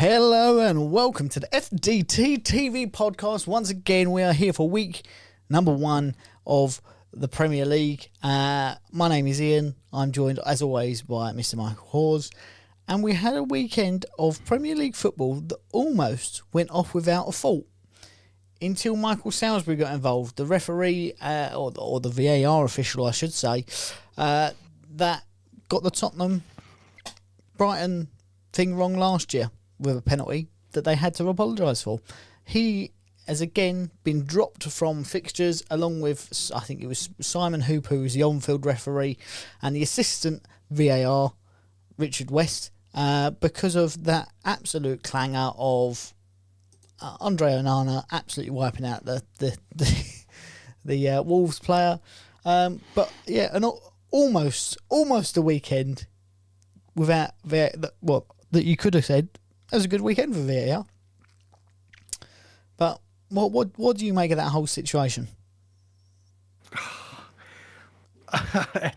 Hello and welcome to the FDT-TV podcast. Once again, we are here for week number 1 of the Premier League. My name is Ian. I'm joined, as always, by Mr. Michael Hawes. And we had a weekend of Premier League football that almost went off without a fault until Michael Salisbury got involved. The referee, or the VAR official, I should say, that got the Tottenham-Brighton thing wrong last year with a penalty that they had to apologise for. He has again been dropped from fixtures along with, I think it was Simon Hoop, who was the on-field referee, and the assistant VAR, Richard West, because of that absolute clanger of Andre Onana absolutely wiping out the Wolves player. But yeah, and almost a weekend without VAR, that you could have said it was a good weekend for VAR. But what do you make of that whole situation?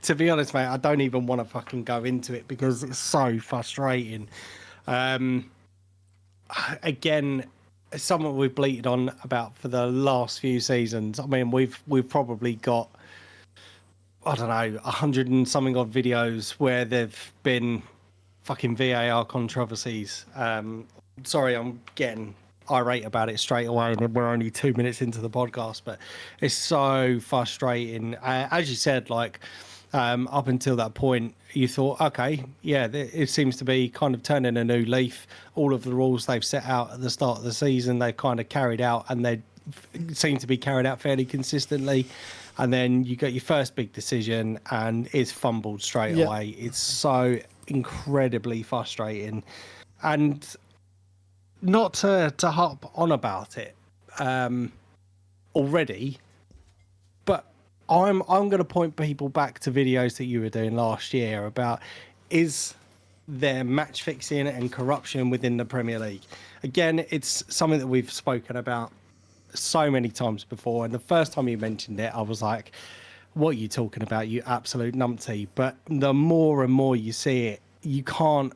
To be honest, mate, I don't even want to fucking go into it because it's so frustrating. Again, it's something we've bleated on about for the last few seasons. I mean, we've probably got, I don't know, 100 and something odd videos where there've been fucking VAR controversies. Sorry, I'm getting irate about it straight away, and we're only 2 minutes into the podcast, but it's so frustrating. As you said, like, up until that point, you thought, okay, yeah, it seems to be kind of turning a new leaf. All of the rules they've set out at the start of the season, they've kind of carried out, and they seem to be carried out fairly consistently. And then you get your first big decision, and it's fumbled straight away. It's so incredibly frustrating, and not to harp on about it already, but I'm going to point people back to videos that you were doing last year about, is there match fixing and corruption within the Premier League? Again, it's something that we've spoken about so many times before, and the first time you mentioned it, I was like, what are you talking about, you absolute numpty? But the more and more you see it, you can't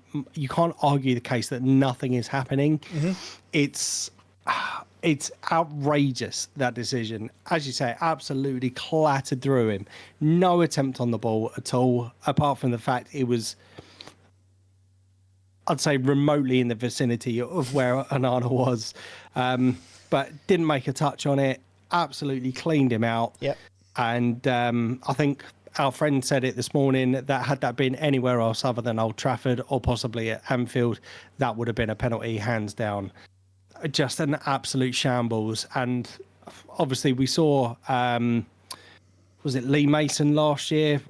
argue the case that nothing is happening. Mm-hmm. It's outrageous, that decision. As you say, absolutely clattered through him. No attempt on the ball at all, apart from the fact it was, I'd say, remotely in the vicinity of where Onana was. But didn't make a touch on it, absolutely cleaned him out. Yep. And I think our friend said it this morning that had that been anywhere else other than Old Trafford or possibly at Anfield, that would have been a penalty, hands down. Just an absolute shambles. And obviously we saw, was it Lee Mason last year,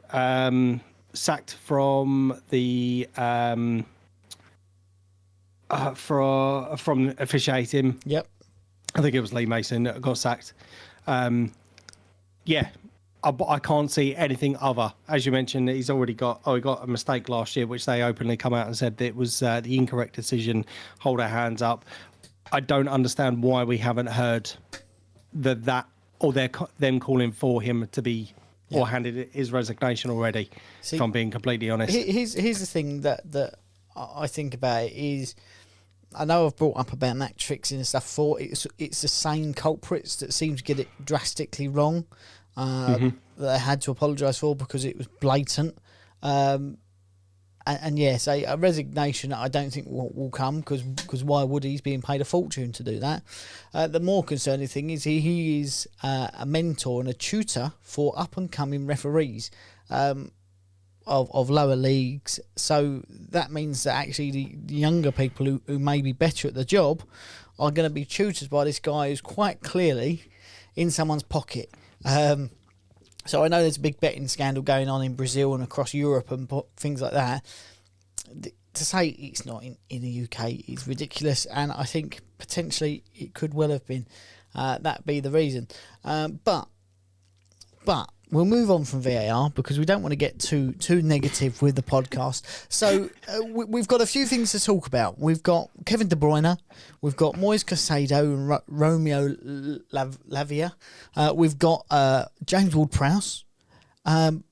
sacked from the from officiating. Yep. I think it was Lee Mason that got sacked. I can't see anything other. As you mentioned, he got a mistake last year, which they openly come out and said that it was the incorrect decision. Hold our hands up. I don't understand why we haven't heard them calling for him to be or handed his resignation already. See, if I'm being completely honest. Here's the thing that I think about it is, I know I've brought up about match fixing and stuff before. It's the same culprits that seem to get it drastically wrong. That they had to apologise for because it was blatant. And yes, a resignation I don't think will come because why would he? He's being paid a fortune to do that. The more concerning thing is he is a mentor and a tutor for up-and-coming referees of lower leagues. So that means that actually the younger people who may be better at the job are going to be tutored by this guy who's quite clearly in someone's pocket. So I know there's a big betting scandal going on in Brazil and across Europe and things like that. To say it's not in the UK is ridiculous, and I think potentially it could well have been. That be the reason. But we'll move on from VAR because we don't want to get too negative with the podcast. So we've got a few things to talk about. We've got Kevin De Bruyne, we've got Moise Caicedo and Romeo Lavia, we've got James Ward-Prowse, and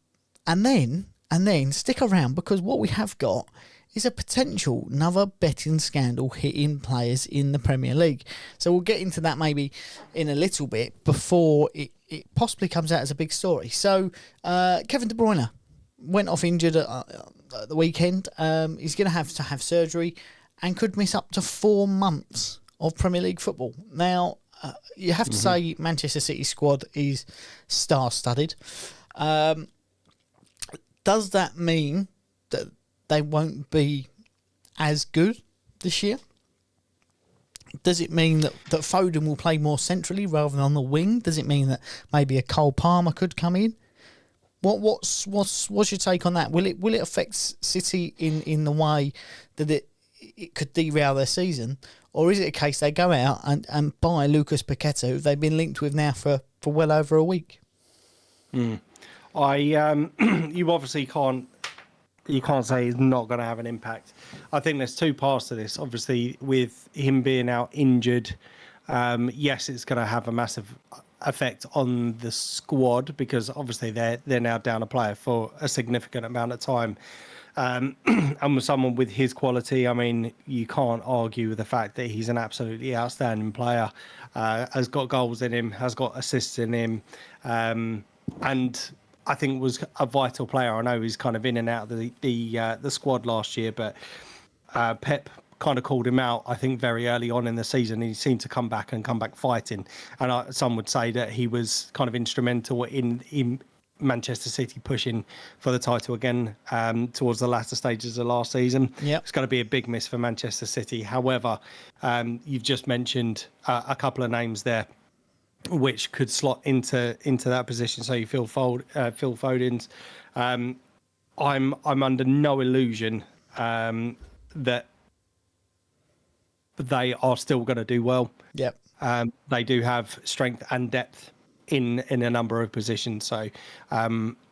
then stick around because what we have got is a potential another betting scandal hitting players in the Premier League. So we'll get into that maybe in a little bit before it possibly comes out as a big story. So Kevin De Bruyne went off injured at the weekend. He's going to have surgery and could miss up to 4 months of Premier League football. Now, you have to say Manchester City squad is star-studded. Does that mean that they won't be as good this year? Does it mean that Foden will play more centrally rather than on the wing? Does it mean that maybe a Cole Palmer could come in? What's your take on that? Will it affect City in the way that it could derail their season, or is it a case they go out and buy Lucas Paqueta, who they've been linked with now for well over a week? You obviously can't say he's not going to have an impact. I think there's two parts to this. Obviously, with him being out injured, yes, it's going to have a massive effect on the squad because obviously they're now down a player for a significant amount of time. And with someone with his quality, I mean, you can't argue with the fact that he's an absolutely outstanding player, has got goals in him, has got assists in him, and I think was a vital player. I know he's kind of in and out of the squad last year, but Pep kind of called him out, I think, very early on in the season. He seemed to come back fighting. And some would say that he was kind of instrumental in Manchester City pushing for the title again towards the latter stages of last season. Yep. It's going to be a big miss for Manchester City. However, you've just mentioned a couple of names there which could slot into that position. So you Phil Foden's. I'm under no illusion that they are still going to do well. Yep. They do have strength and depth in a number of positions. So,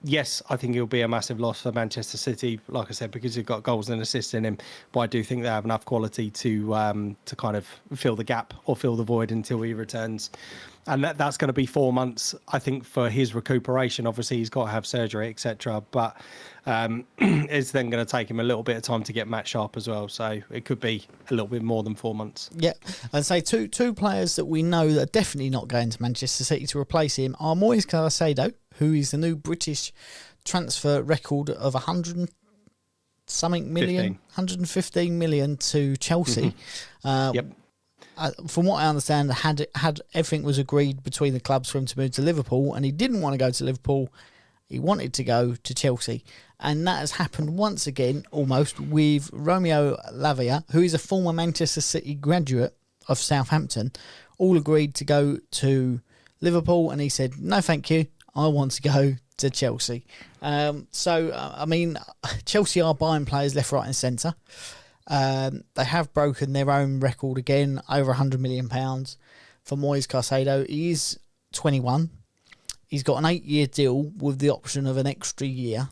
yes, I think it'll be a massive loss for Manchester City, like I said, because you've got goals and assists in him. But I do think they have enough quality to kind of fill the gap or fill the void until he returns. And that's going to be 4 months, I think, for his recuperation. Obviously, he's got to have surgery, etc. But it's then going to take him a little bit of time to get match sharp as well. So it could be a little bit more than 4 months. Yeah, I'd say two players that we know that are definitely not going to Manchester City to replace him are Moise Caicedo, who is the new British transfer record of 115 million to Chelsea. Yep. From what I understand, had everything was agreed between the clubs for him to move to Liverpool, and he didn't want to go to Liverpool. He wanted to go to Chelsea, and that has happened once again, almost, with Romeo Lavia, who is a former Manchester City graduate of Southampton. All agreed to go to Liverpool, and he said, "No, thank you. I want to go to Chelsea." I mean, Chelsea are buying players left, right, and centre. They have broken their own record again, over £100 million for Moise Caicedo. He is 21. He's got an 8-year deal with the option of an extra year.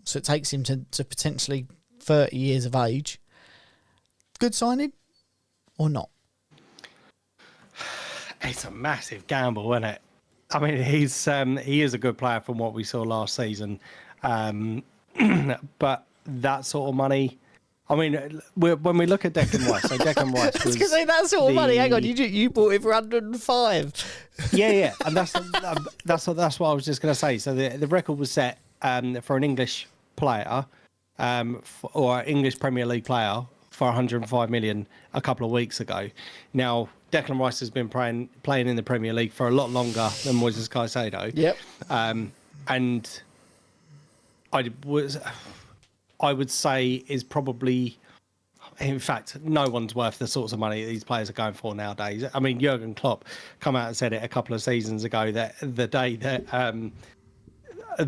So it takes him to potentially 30 years of age. Good signing or not? It's a massive gamble, isn't it? I mean, he is a good player from what we saw last season. But that sort of money... I mean, when we look at Declan Rice, so Declan Rice was... I was going to say that sort of money. Hang on, you bought it for 105. Yeah, and that's what I was just going to say. So the record was set for an English player or English Premier League player for 105 million a couple of weeks ago. Now, Declan Rice has been playing in the Premier League for a lot longer than Moises Caicedo. Yep. And I would say is probably, in fact, no one's worth the sorts of money these players are going for nowadays. I mean, Jurgen Klopp come out and said it a couple of seasons ago that the day that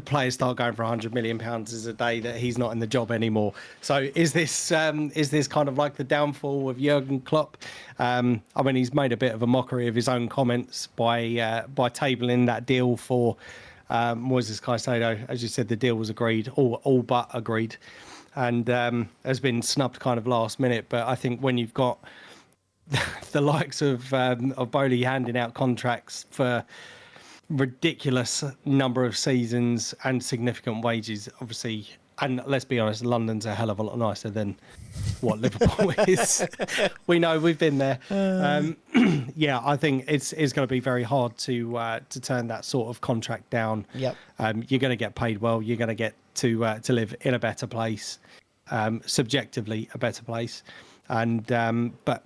players start going for £100 million is a day that he's not in the job anymore. So is this kind of like the downfall of Jurgen Klopp? I mean, he's made a bit of a mockery of his own comments by tabling that deal for Moises Caicedo. As you said, the deal was agreed, all but agreed, and has been snubbed kind of last minute. But I think when you've got the likes of Bowley handing out contracts for ridiculous number of seasons and significant wages, obviously and let's be honest, London's a hell of a lot nicer than what Liverpool is. We know, we've been there. Yeah, I think it's going to be very hard to turn that sort of contract down. Yep. You're going to get paid well. You're going to get to live in a better place, subjectively a better place, and but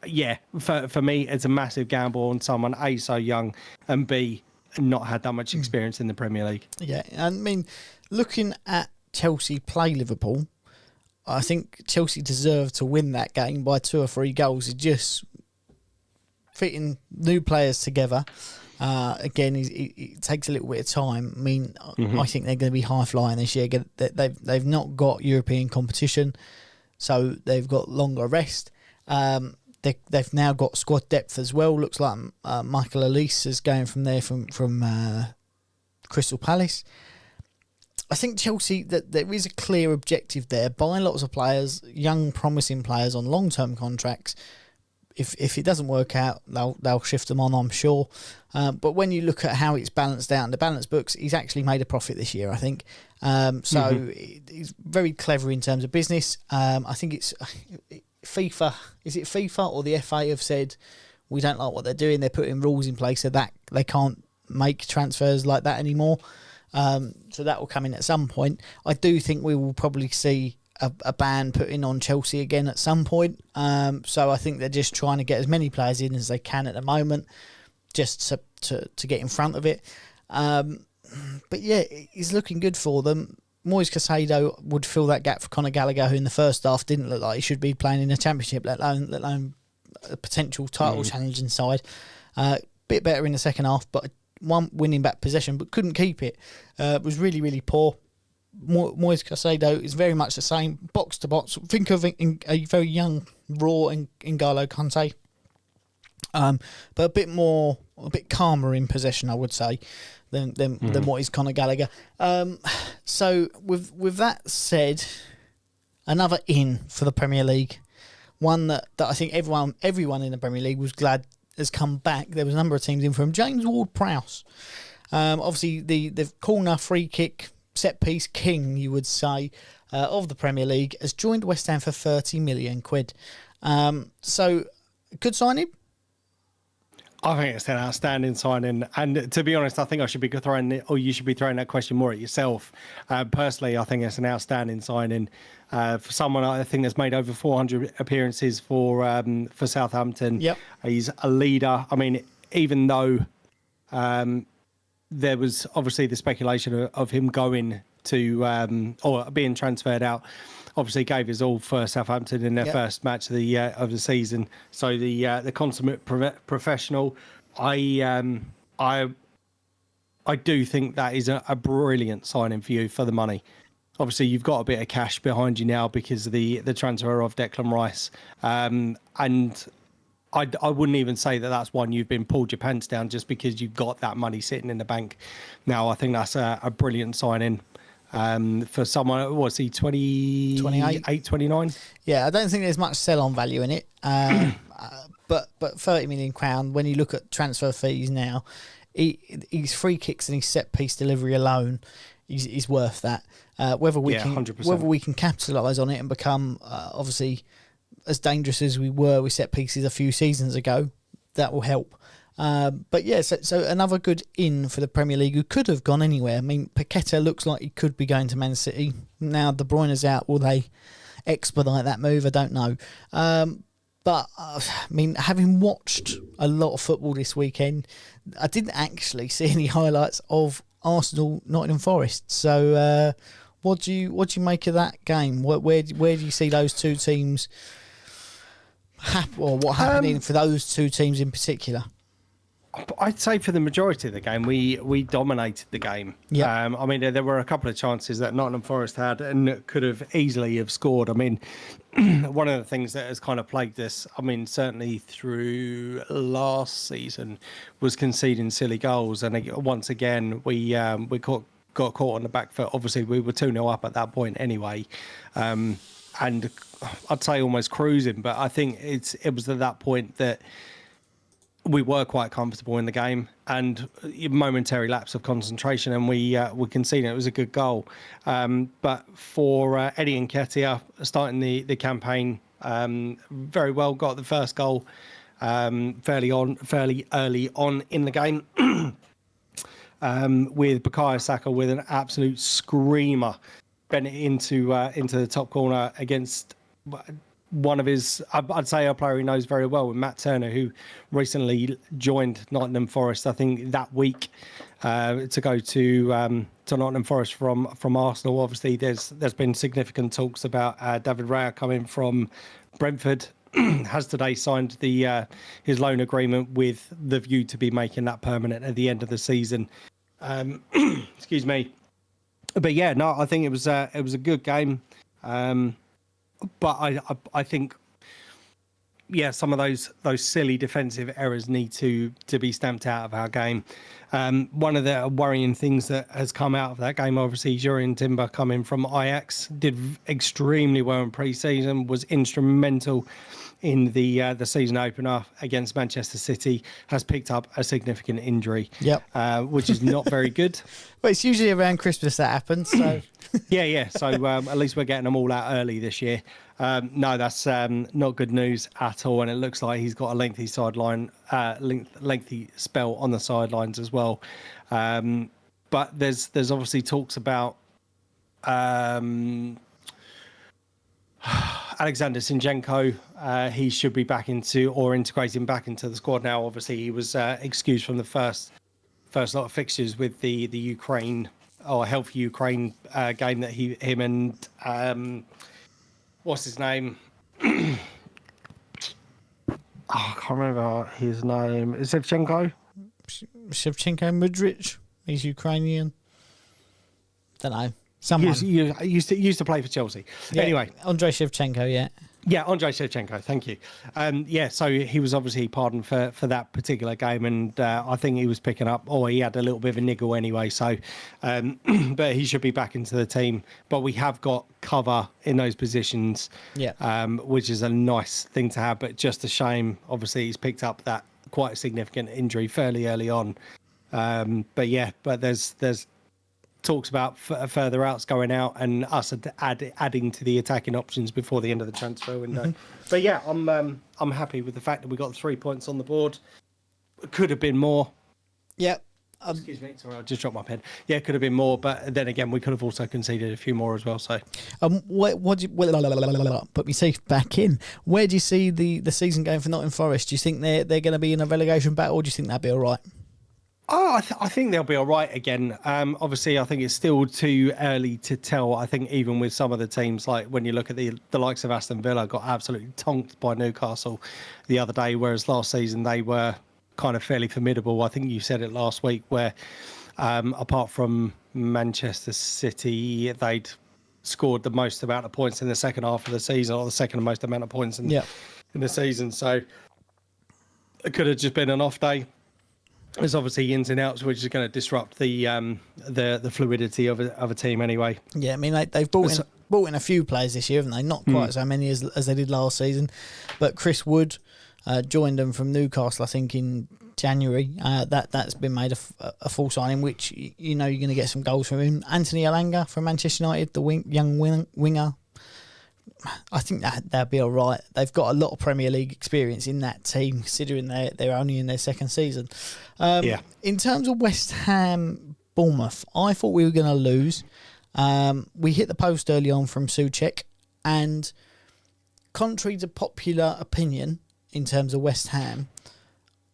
yeah, for me, it's a massive gamble on someone A, so young, and B, not had that much experience in the Premier League. Yeah, I mean, looking at Chelsea play Liverpool, I think Chelsea deserved to win that game by 2 or 3 goals. It's just fitting new players together. Again, it takes a little bit of time. I mean, I think they're going to be high flying this year. They've not got European competition, so they've got longer rest. They've now got squad depth as well. Looks like Michael Elise is going from there from Crystal Palace. I think Chelsea, that there is a clear objective there. Buy lots of players, young promising players on long-term contracts. If it doesn't work out, they'll shift them on, I'm sure. But when you look at how it's balanced out in the balance books, he's actually made a profit this year, I think. He's very clever in terms of business. I think it's FIFA. Is it FIFA or the FA have said we don't like what they're doing? They're putting rules in place so that they can't make transfers like that anymore. So that will come in at some point. I do think we will probably see a ban put in on Chelsea again at some point. So I think they're just trying to get as many players in as they can at the moment, just to get in front of it. But yeah, it's looking good for them. Moise Caicedo would fill that gap for Conor Gallagher, who in the first half didn't look like he should be playing in a championship, let alone a potential title challenging side. Bit better in the second half, but one winning back possession, but couldn't keep it. It was really, really poor. Moise Caicedo is very much the same, box to box. Think of a very young, raw N'Golo Kante. But a bit calmer in possession, I would say, than what is Conor Gallagher. So with that said, another in for the Premier League, one that I think everyone in the Premier League was glad has come back. There was a number of teams in from James Ward-Prowse. Obviously the corner, free kick, set piece king, you would say, of the Premier League, has joined West Ham for £30 million. So good signing. I think it's an outstanding signing, and to be honest, I think you should be throwing that question more at yourself. Personally, I think it's an outstanding signing for someone I think that's made over 400 appearances for Southampton. Yep. He's a leader. I mean, even though there was obviously the speculation of him going to or being transferred out, obviously gave his all for Southampton in their first match of the season. So the consummate professional. I do think that is a brilliant signing for you for the money. Obviously, you've got a bit of cash behind you now because of the transfer of Declan Rice, and I wouldn't even say that that's one you've been pulled your pants down just because you've got that money sitting in the bank. Now, I think that's a brilliant signing. For someone, was he 28, 29? Yeah, I don't think there's much sell-on value in it. But £30 million, when you look at transfer fees now, his free kicks and his set-piece delivery alone is worth that. Whether we can capitalise on it and become, obviously, as dangerous as we were with set-pieces a few seasons ago, that will help. But yeah, so another good in for the Premier League who could have gone anywhere. I mean, Paqueta looks like he could be going to Man City. Now De Bruyne's out. Will they expedite that move? I don't know. But, I mean, having watched a lot of football this weekend, I didn't actually see any highlights of Arsenal Nottingham Forest. So what do you make of that game? Where do you see those two teams or what happening for those two teams in particular? I'd say for the majority of the game, we dominated the game. Yeah. I mean, there were a couple of chances that Nottingham Forest had and could have easily have scored. I mean, one of the things that has kind of plagued us, I mean, certainly through last season, was conceding silly goals. And once again, we got caught on the back foot. Obviously, we were 2-0 up at that point anyway. And I'd say almost cruising, but I think it was at that point that we were quite comfortable in the game, and a momentary lapse of concentration, and we conceded. It was a good goal, but for Eddie Nketiah starting the campaign very well, got the first goal fairly early on in the game, with Bukayo Saka with an absolute screamer, bent it into the top corner against one of his, I'd say, a player he knows very well, with Matt Turner, who recently joined Nottingham Forest, I think that week, to go to Nottingham Forest from Arsenal. Obviously, there's been significant talks about David Raya coming from Brentford. Has today signed his loan agreement with the view to be making that permanent at the end of the season. Excuse me. But yeah, no, I think it was a good game. But I think, yeah, some of those silly defensive errors need to be stamped out of our game. One of the worrying things that has come out of that game, obviously, Jurrien Timber coming from Ajax, did extremely well in pre-season, was instrumental in the season opener against Manchester City, has picked up a significant injury, which is not very good. But it's usually around Christmas that happens, so... Yeah. So at least we're getting them all out early this year. No, that's not good news at all. And it looks like he's got a lengthy lengthy spell on the sidelines as well. But there's obviously talks about Alexander Zinchenko. He should be back integrating back into the squad now. Obviously, he was excused from the first lot of fixtures with the Ukraine or Health Ukraine game that him and what's his name? I can't remember his name. Is it Shevchenko? Shevchenko Mudryk. He's Ukrainian. Don't know. Someone used to play for Chelsea. Yeah, anyway, Andrei Shevchenko. Yeah, Andrei Shevchenko. Thank you. So he was obviously pardoned for that particular game, and I think he was picking up, or he had a little bit of a niggle anyway. So, but he should be back into the team. But we have got cover in those positions, which is a nice thing to have. But just a shame, obviously, he's picked up that quite a significant injury fairly early on. But there's talks about further outs going out and us adding to the attacking options before the end of the transfer window. Mm-hmm. But yeah, I'm happy with the fact that we got 3 points on the board. Could have been more. Yeah. Excuse me, sorry, I just dropped my pen. Yeah, could have been more, but then again, we could have also conceded a few more as well. So, what do you put me safe back in? Where do you see the season going for Nottingham Forest? Do you think they're going to be in a relegation battle, or do you think that'll be all right? Oh, I think they'll be all right again. Obviously, I think it's still too early to tell. I think even with some of the teams, like when you look at the likes of Aston Villa, got absolutely tonked by Newcastle the other day, whereas last season they were kind of fairly formidable. I think you said it last week, where apart from Manchester City, they'd scored the most amount of points in the second half of the season, or the second most amount of points in the season. So it could have just been an off day. There's obviously ins and outs, which is going to disrupt the fluidity of a team anyway. Yeah, I mean they've brought in a few players this year, haven't they? Not quite so many as they did last season, but Chris Wood joined them from Newcastle, I think, in January. That's been made a full signing, which you're going to get some goals from him. Anthony Elanga from Manchester United, the young winger. I think they'll be all right. They've got a lot of Premier League experience in that team, considering they're only in their second season. In terms of West Ham, Bournemouth, I thought we were going to lose. We hit the post early on from Souček, and contrary to popular opinion in terms of West Ham,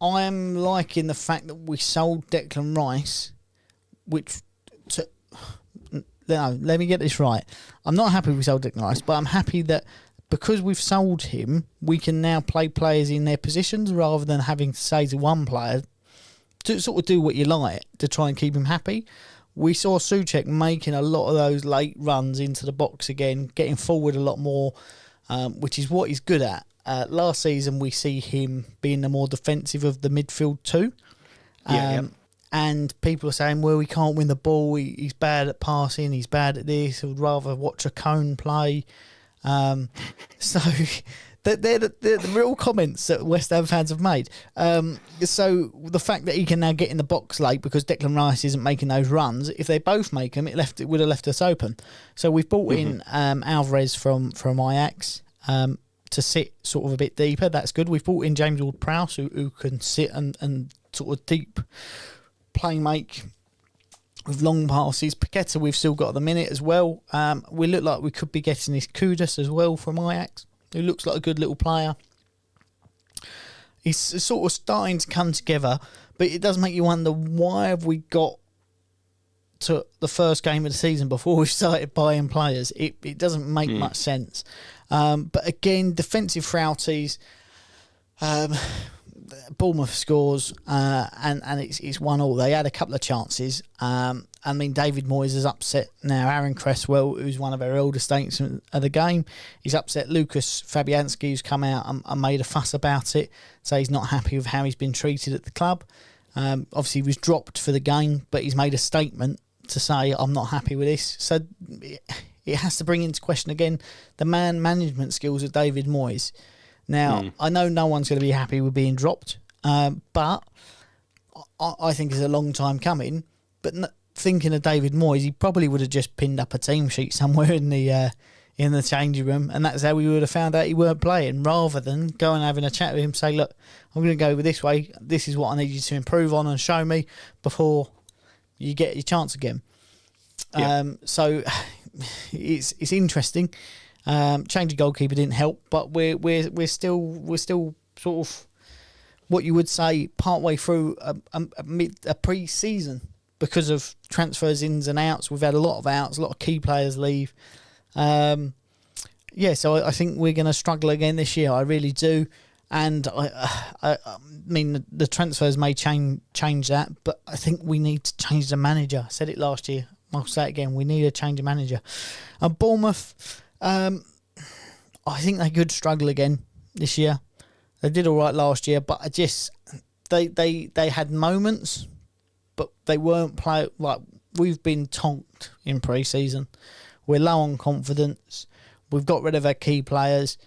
I'm liking the fact that we sold Declan Rice, No, let me get this right. I'm not happy we sold Declan Rice, but I'm happy that because we've sold him, we can now play players in their positions rather than having to say to one player to sort of do what you like to try and keep him happy. We saw Souček making a lot of those late runs into the box again, getting forward a lot more, which is what he's good at. Last season, we see him being the more defensive of the midfield too. And people are saying, well, he can't win the ball. He's bad at passing. He's bad at this. He would rather watch a cone play. So they're the real comments that West Ham fans have made. So the fact that he can now get in the box late because Declan Rice isn't making those runs, if they both make them, it would have left us open. So we've brought in Alvarez from Ajax to sit sort of a bit deeper. That's good. We've brought in James Ward-Prowse who can sit and sort of deep play make with long passes. Paqueta we've still got at the minute as well. We look like we could be getting this Kudus as well from Ajax, who looks like a good little player. He's sort of starting to come together, but it does make you wonder, why have we got to the first game of the season before we started buying players? It doesn't make much sense. But again, defensive frailties. Bournemouth scores, and it's 1-1. They had a couple of chances. I mean, David Moyes is upset now. Aaron Cresswell, who's one of our elder statesmen of the game, he's upset. Lucas Fabianski, who's come out and made a fuss about it, so he's not happy with how he's been treated at the club. Obviously, he was dropped for the game, but he's made a statement to say, I'm not happy with this. So it has to bring into question again the man management skills of David Moyes. Now, I know no one's going to be happy with being dropped, but I think it's a long time coming. But thinking of David Moyes, he probably would have just pinned up a team sheet somewhere in the changing room, and that's how we would have found out he weren't playing, rather than going and having a chat with him, say, look, I'm going to go with this way. This is what I need you to improve on and show me before you get your chance again. Yeah. So it's interesting. Change of goalkeeper didn't help, but we're still sort of what you would say partway through a pre-season because of transfers, ins and outs. We've had a lot of outs, a lot of key players leave. So I think we're going to struggle again this year. I really do, and I mean the transfers may change that, but I think we need to change the manager. I said it last year. I'll say it again. We need to change the manager. Bournemouth. I think they could struggle again this year. They did all right last year, but they had moments, but they weren't playing. Like, we've been tonked in pre-season. We're low on confidence. We've got rid of our key players.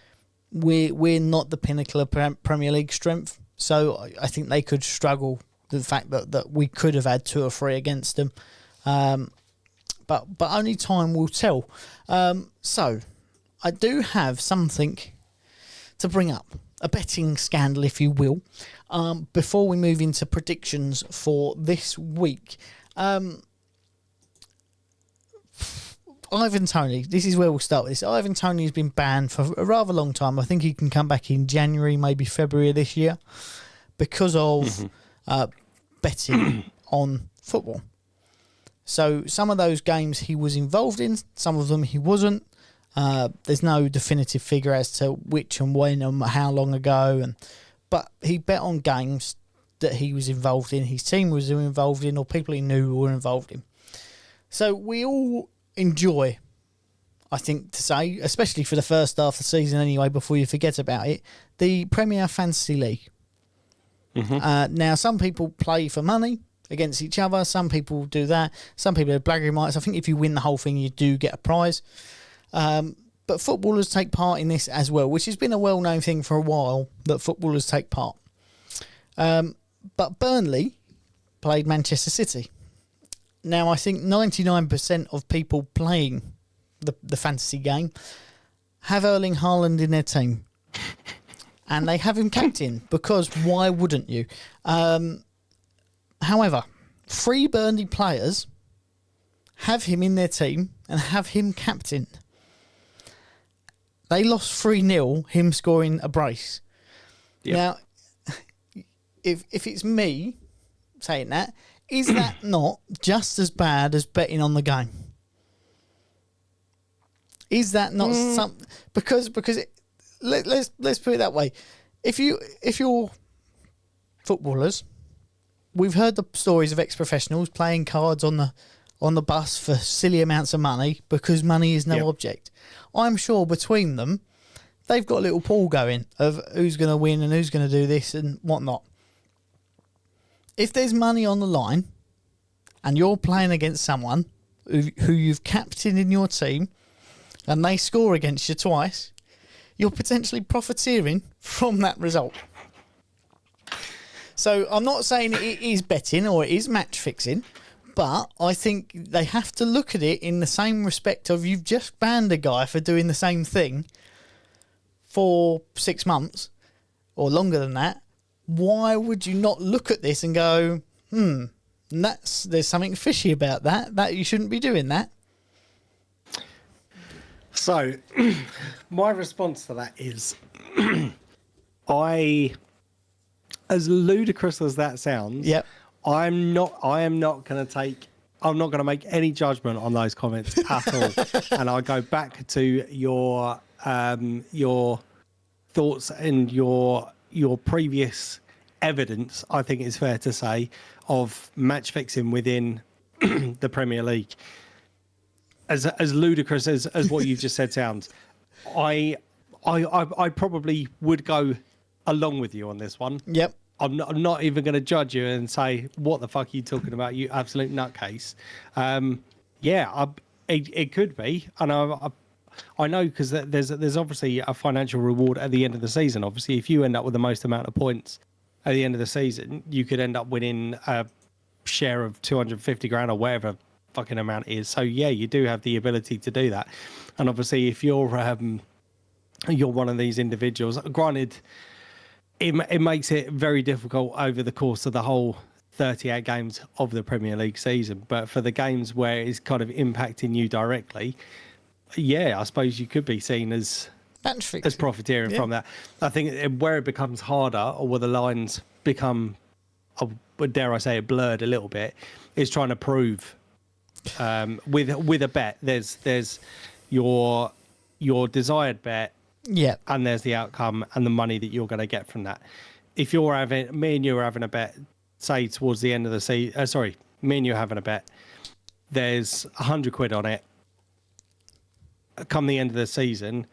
We're not the pinnacle of Premier League strength, so I think they could struggle. The fact that we could have had 2 or 3 against them. But only time will tell. So I do have something to bring up, a betting scandal, if you will, before we move into predictions for this week. Ivan Toney, this is where we'll start with this. Ivan Toney has been banned for a rather long time. I think he can come back in January, maybe February of this year, because of betting on football. So some of those games he was involved in, some of them he wasn't. There's no definitive figure as to which and when and how long ago. But he bet on games that he was involved in, his team was involved in, or people he knew were involved in. So we all enjoy, I think to say, especially for the first half of the season anyway, before you forget about it, the Premier Fantasy League. Now, some people play for money against each other. Some people do that. Some people are blagging rights. I think if you win the whole thing, you do get a prize. But footballers take part in this as well, which has been a well-known thing for a while, that footballers take part. But Burnley played Manchester City. Now, I think 99% of people playing the fantasy game have Erling Haaland in their team. And they have him captain, because why wouldn't you? However, 3 Burnley players have him in their team and have him captain. They lost 3-0, him scoring a brace. Yep. Now, if it's me saying that, is that not just as bad as betting on the game? Is that not some? Because let's put it that way. If you're footballers, we've heard the stories of ex-professionals playing cards on the bus for silly amounts of money because money is no object. I'm sure between them, they've got a little pool going of who's going to win and who's going to do this and whatnot. If there's money on the line and you're playing against someone who you've captained in your team and they score against you twice, you're potentially profiteering from that result. So I'm not saying it is betting or it is match fixing, but I think they have to look at it in the same respect of you've just banned a guy for doing the same thing for 6 months or longer than that. Why would you not look at this and go, there's something fishy about that you shouldn't be doing that? So my response to that is as ludicrous as that sounds, Yep. I am not going to make any judgment on those comments at all. And I go back to your thoughts and your previous evidence, I think it's fair to say, of match fixing within the Premier League. As ludicrous as what you've just said sounds, I probably would go along with you on this one. Yep. I'm not even going to judge you and say, what the fuck are you talking about, you absolute nutcase. It could be. And I know because there's obviously a financial reward at the end of the season. Obviously, if you end up with the most amount of points at the end of the season, you could end up winning a share of 250 grand or whatever fucking amount it is. So, yeah, you do have the ability to do that. And obviously, if you're one of these individuals, granted, it makes it very difficult over the course of the whole 38 games of the Premier League season. But for the games where it's kind of impacting you directly, yeah, I suppose you could be seen as profiteering from that. I think where it becomes harder, or where the lines become, dare I say it, blurred a little bit, is trying to prove with a bet. There's your desired bet. Yeah. And there's the outcome and the money that you're going to get from that. If you're me and you are having a bet, say towards the end of the season, me and you are having a bet, there's 100 quid on it. Come the end of the season,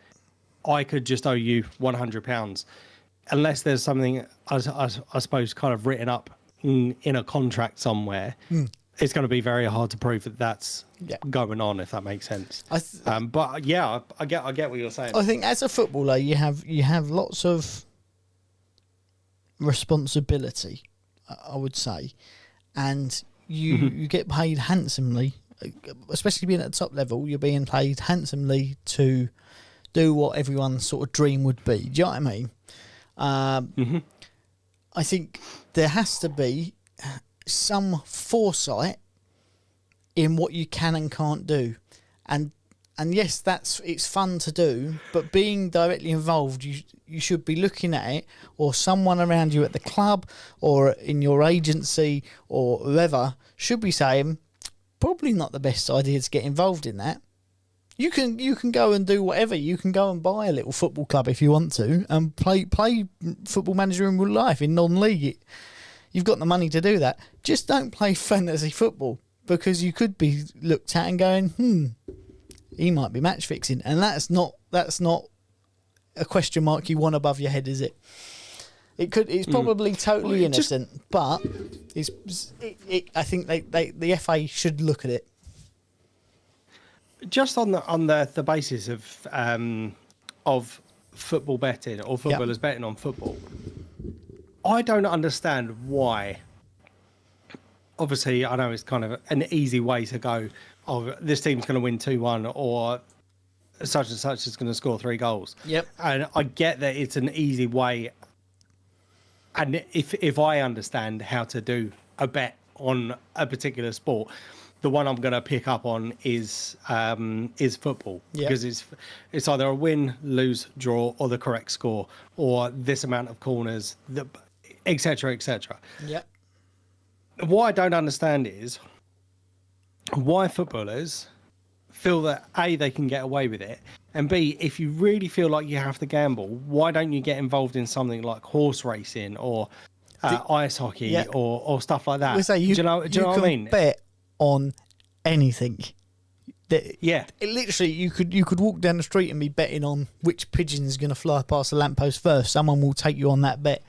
I could just owe you £100. Unless there's something, I suppose, kind of written up in a contract somewhere, it's going to be very hard to prove that that's going on, if that makes sense. But yeah, I get what you're saying. I think as a footballer, you have lots of responsibility, I would say, and you get paid handsomely, especially being at the top level. You're being paid handsomely to do what everyone's sort of dream would be. Do you know what I mean? I think there has to be some foresight in what you can and can't do, and yes, it's fun to do, but being directly involved, you should be looking at it, or someone around you at the club or in your agency or whoever should be saying, probably not the best idea to get involved in that. You can go and do whatever. You can go and buy a little football club if you want to and play Football Manager in real life in non-league. You've got the money to do that. Just don't play fantasy football, because you could be looked at and going, he might be match fixing, and that's not a question mark you want above your head, is it? It's probably totally innocent, but I think the FA should look at it. Just on the basis of football betting, or footballers betting on football, I don't understand why. Obviously, I know it's kind of an easy way to go, oh, this team's going to win 2-1, or such and such is going to score 3 goals. Yep. And I get that it's an easy way. And if I understand how to do a bet on a particular sport, the one I'm going to pick up on is football. Yep. Because it's either a win, lose, draw, or the correct score, or this amount of corners, etc., etc. Yeah. What I don't understand is why footballers feel that A, they can get away with it, and B, if you really feel like you have to gamble, why don't you get involved in something like horse racing or ice hockey or stuff like that? Do you know what I mean? Bet on anything. Literally, you could walk down the street and be betting on which pigeon is going to fly past the lamppost first. Someone will take you on that bet.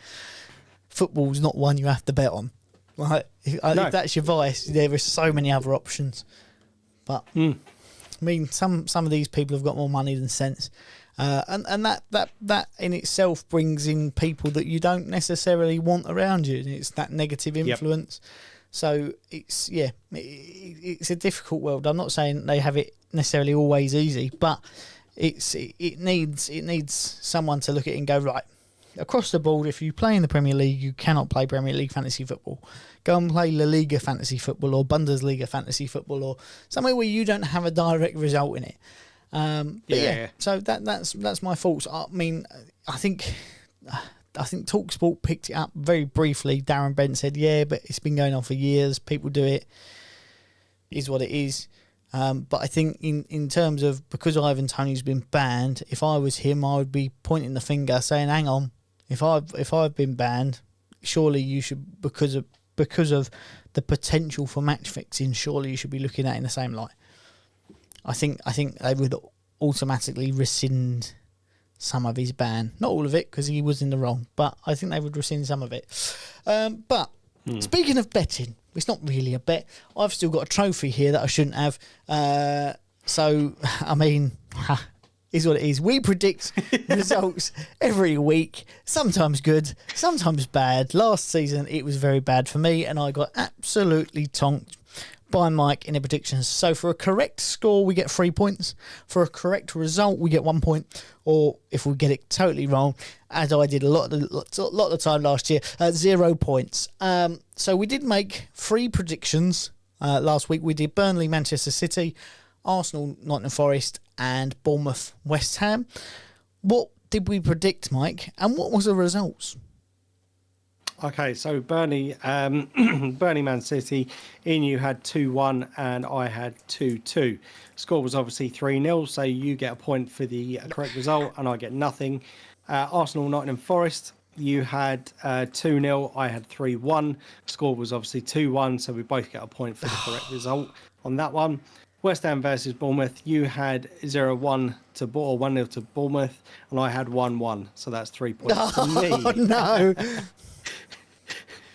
Football's not one you have to bet on. Right? If that's your vice, there are so many other options. But I mean, some of these people have got more money than sense, And that in itself brings in people that you don't necessarily want around you. It's that negative influence. Yep. So it's a difficult world. I'm not saying they have it necessarily always easy, but it needs someone to look at it and go, right, across the board, if you play in the Premier League, you cannot play Premier League fantasy football. Go and play La Liga fantasy football or Bundesliga fantasy football or somewhere where you don't have a direct result in it. So that's my thoughts. I mean, I think TalkSport picked it up very briefly. Darren Bent said, yeah, but it's been going on for years. People do it. Is what it is. But I think in terms of, because Ivan Toney's been banned, if I was him, I would be pointing the finger saying, hang on, if I've been banned, surely you should, because of the potential for match fixing, surely you should be looking at it in the same light. I think they would automatically rescind some of his ban. Not all of it, because he was in the wrong, but I think they would rescind some of it. Speaking of betting, it's not really a bet. I've still got a trophy here that I shouldn't have. So, I mean, is what it is. We predict results every week, sometimes good, sometimes bad. Last season, it was very bad for me, and I got absolutely tonked by Mike in the predictions. So for a correct score, we get 3 points. For a correct result, we get 1 point. Or if we get it totally wrong, as I did a lot of the time last year, 0 points. So we did make 3 predictions last week. We did Burnley, Manchester City, Arsenal, Nottingham Forest, and Bournemouth, West Ham. What did we predict, Mike? And what was the results? Okay, so Burnley, Man City, Ian, you had 2-1 and I had 2-2. Score was obviously 3-0, so you get a point for the correct result and I get nothing. Arsenal, Nottingham Forest, you had 2-0, I had 3-1. Score was obviously 2-1, so we both get a point for the correct result on that one. West Ham versus Bournemouth, you had 0-1 to or 1-0 to Bournemouth, and I had 1-1, so that's 3 points to me. Oh, no.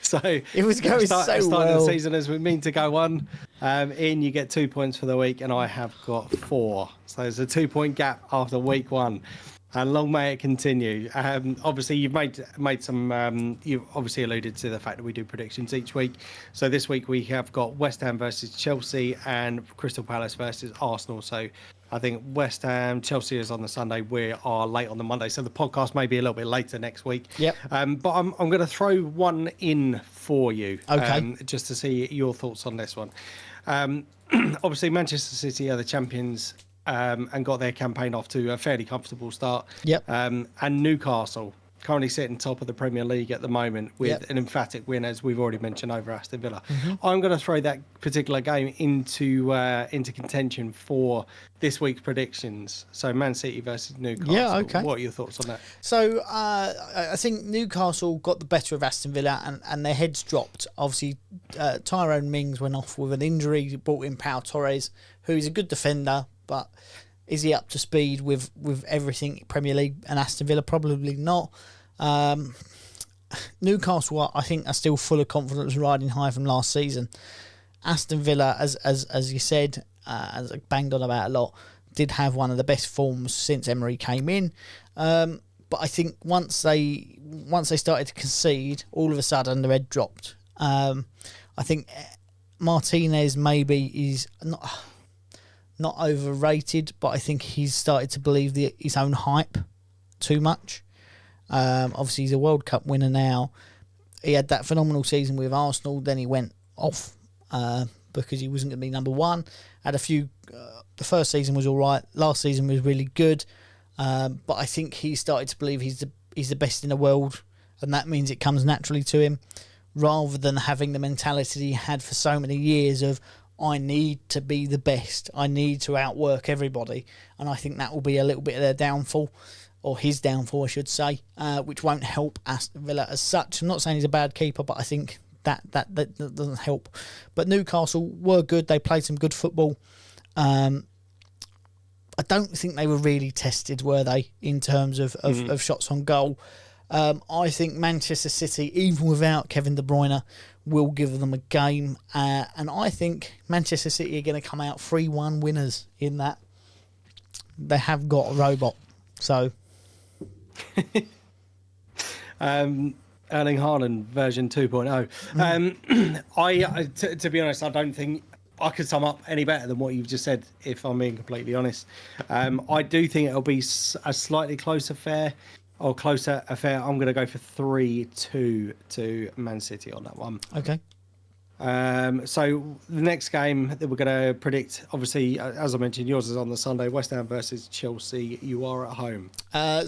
So it was going so well. Starting the season as we mean to go on. Ian, you get 2 points for the week, and I have got 4. So there's a 2 point gap after week 1. And long may it continue. Obviously, you've made some. You've obviously alluded to the fact that we do predictions each week. So this week we have got West Ham versus Chelsea and Crystal Palace versus Arsenal. So I think West Ham, Chelsea is on the Sunday. We are late on the Monday, so the podcast may be a little bit later next week. Yep. But I'm going to throw one in for you. Okay. Just to see your thoughts on this one. Obviously, Manchester City are the champions. And got their campaign off to a fairly comfortable start. Yep. And Newcastle currently sitting top of the Premier League at the moment with an emphatic win, as we've already mentioned, over Aston Villa. Mm-hmm. I'm going to throw that particular game into contention for this week's predictions. So Man City versus Newcastle. Yeah, okay. What are your thoughts on that? So I think Newcastle got the better of Aston Villa and their heads dropped. Obviously, Tyrone Mings went off with an injury, brought in Pau Torres, who's a good defender, but is he up to speed with everything Premier League and Aston Villa? Probably not. Newcastle, I think, are still full of confidence, riding high from last season. Aston Villa, as you said, as I banged on about a lot, did have one of the best forms since Emery came in. But I think once they started to concede, all of a sudden the head dropped. I think Martinez maybe is not overrated, but I think he's started to believe his own hype too much. Obviously, he's a World Cup winner now. He had that phenomenal season with Arsenal, then he went off because he wasn't going to be number one. Had a few. The first season was all right. Last season was really good, but I think he started to believe he's the best in the world, and that means it comes naturally to him, rather than having the mentality he had for so many years of, I need to be the best. I need to outwork everybody. And I think that will be a little bit of their downfall, or his downfall, I should say, which won't help Aston Villa as such. I'm not saying he's a bad keeper, but I think that doesn't help. But Newcastle were good. They played some good football. I don't think they were really tested, were they, in terms of shots on goal. I think Manchester City, even without Kevin De Bruyne, will give them a game. And I think Manchester City are going to come out 3-1 winners in that. They have got a robot. So, Erling Haaland version 2.0. To be honest, I don't think I could sum up any better than what you've just said, if I'm being completely honest. I do think it'll be a slightly closer affair. I'm going to go for 3-2 to Man City on that one. okay. So the next game that we're going to predict, obviously, as I mentioned, yours is on the Sunday. West Ham versus Chelsea. You are at home. I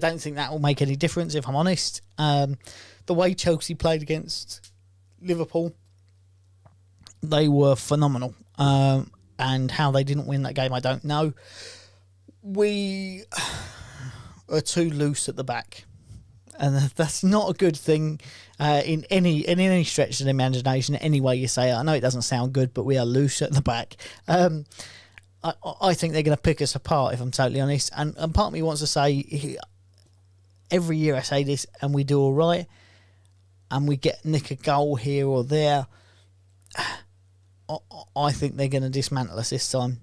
don't think that will make any difference, if I'm honest. The way Chelsea played against Liverpool, they were phenomenal. And how they didn't win that game, I don't know. We are too loose at the back. And that's not a good thing in any stretch of the imagination, any way you say it. I know it doesn't sound good, but we are loose at the back. I think they're going to pick us apart, if I'm totally honest. And part of me wants to say, every year I say this, and we do all right, and we nick a goal here or there. I think they're going to dismantle us this time.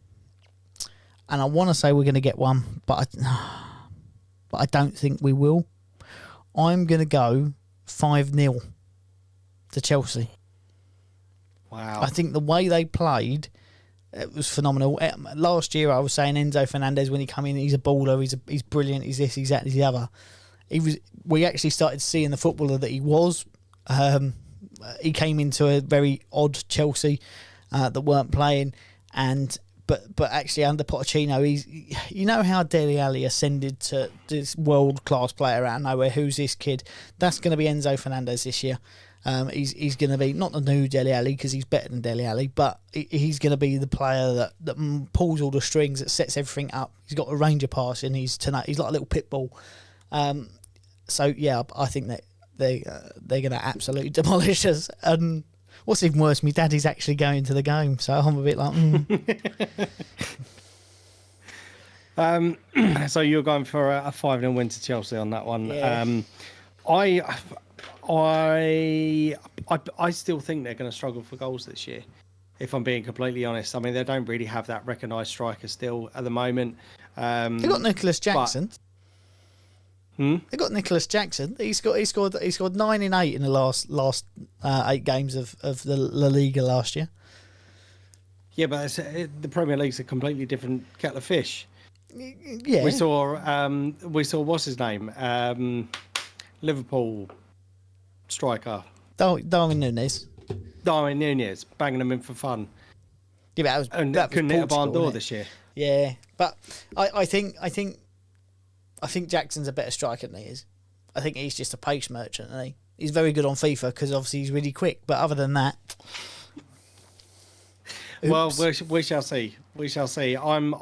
And I want to say we're going to get one, but I don't think we will. I'm going to go 5-0 to Chelsea. Wow. I think the way they played, it was phenomenal. Last year I was saying Enzo Fernandez, when he come in, he's a baller, he's brilliant, he's this, he's that, he's the other. We actually started seeing the footballer that he was. He came into a very odd Chelsea that weren't playing, but actually under Pochettino, you know how Dele Alli ascended to this world class player out of nowhere. Who's this kid? That's going to be Enzo Fernandez this year. He's going to be not the new Dele Alli, because he's better than Dele Alli, but he's going to be the player that pulls all the strings, that sets everything up. He's got a range of passing. He's like a little pit bull. So yeah, I think that they're going to absolutely demolish us. And what's even worse, my daddy's actually going to the game, so I'm a bit like, So you're going for a 5-0 win to Chelsea on that one. Yeah. I still think they're going to struggle for goals this year, if I'm being completely honest. I mean, they don't really have that recognised striker still at the moment. They got Nicholas Jackson. They got Nicholas Jackson. He scored 9 in 8 in the last 8 games of the La Liga last year. Yeah, but the Premier League's a completely different kettle of fish. Yeah, we saw what's his name, Liverpool striker Darwin Núñez. Darwin Núñez banging them in for fun. Yeah, but that couldn't hit a barn door this year. Yeah, but I think Jackson's a better striker than he is. I think he's just a pace merchant, isn't he? He's very good on FIFA because obviously he's really quick. But other than that, well, we shall see. We shall see. I'm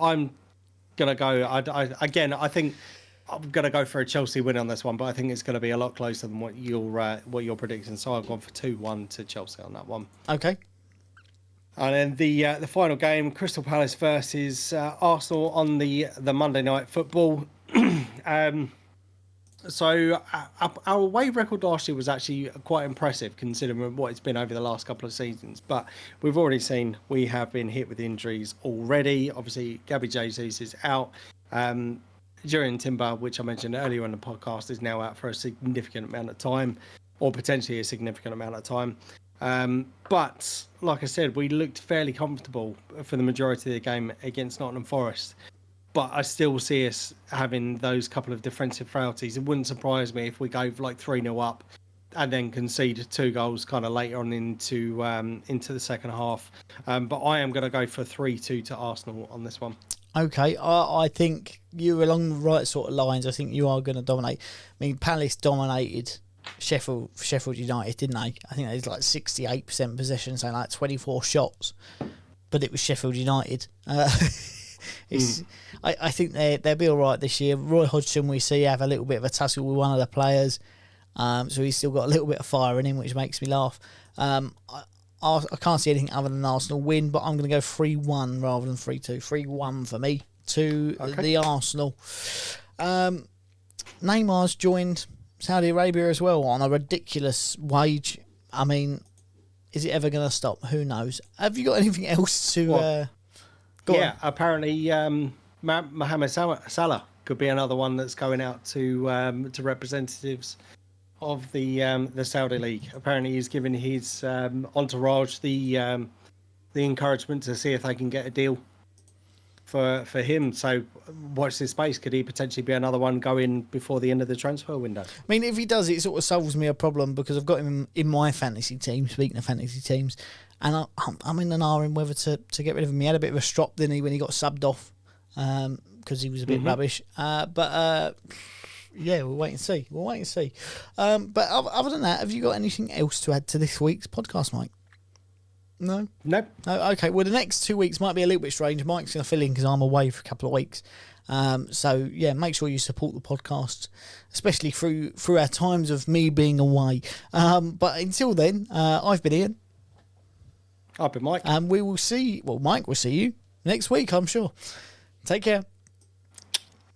gonna go. I think I'm gonna go for a Chelsea win on this one, but I think it's gonna be a lot closer than what you're predicting. So I've gone for 2-1 to Chelsea on that one. Okay. And then the final game, Crystal Palace versus Arsenal on the Monday Night Football. So our away record last year was actually quite impressive considering what it's been over the last couple of seasons. But we've already seen we have been hit with injuries already. Obviously, Gabby Jesus is out. Jurriën Timber, which I mentioned earlier in the podcast, is now out for a significant amount of time, or potentially a significant amount of time. But like I said, we looked fairly comfortable for the majority of the game against Nottingham Forest. But I still see us having those couple of defensive frailties. It wouldn't surprise me if we go like 3-0 up and then concede 2 goals kind of later on into the second half. But I am going to go for 3-2 to Arsenal on this one. Okay, I think you're along the right sort of lines. I think you are going to dominate. I mean, Palace dominated Sheffield United, didn't they? I think they was like 68% possession, so like 24 shots. But it was Sheffield United. I think they'll be all right this year. Roy Hodgson, we see, have a little bit of a tussle with one of the players. So he's still got a little bit of fire in him, which makes me laugh. I can't see anything other than Arsenal win, but I'm going to go 3-1 rather than 3-2. 3-1 for me to the Arsenal. Neymar's joined Saudi Arabia as well on a ridiculous wage. I mean, is it ever going to stop? Who knows? Have you got anything else to... apparently Mohamed Salah could be another one that's going out to representatives of the Saudi League. Apparently, he's given his entourage the encouragement to see if they can get a deal for him. So watch this space. Could he potentially be another one going before the end of the transfer window? I mean, if he does, it sort of solves me a problem because I've got him in my fantasy team, speaking of fantasy teams, and I'm in an R in whether to get rid of him. He had a bit of a strop, didn't he, when he got subbed off because he was a bit rubbish. But yeah, we'll wait and see. But other than that, have you got anything else to add to this week's podcast, Mike? No? Nope. Oh, okay, well, the next 2 weeks might be a little bit strange. Mike's going to fill in because I'm away for a couple of weeks. So, yeah, make sure you support the podcast, especially through our times of me being away. But until then, I've been Ian. I've been Mike. And we will see, well, Mike will see you next week, I'm sure. Take care.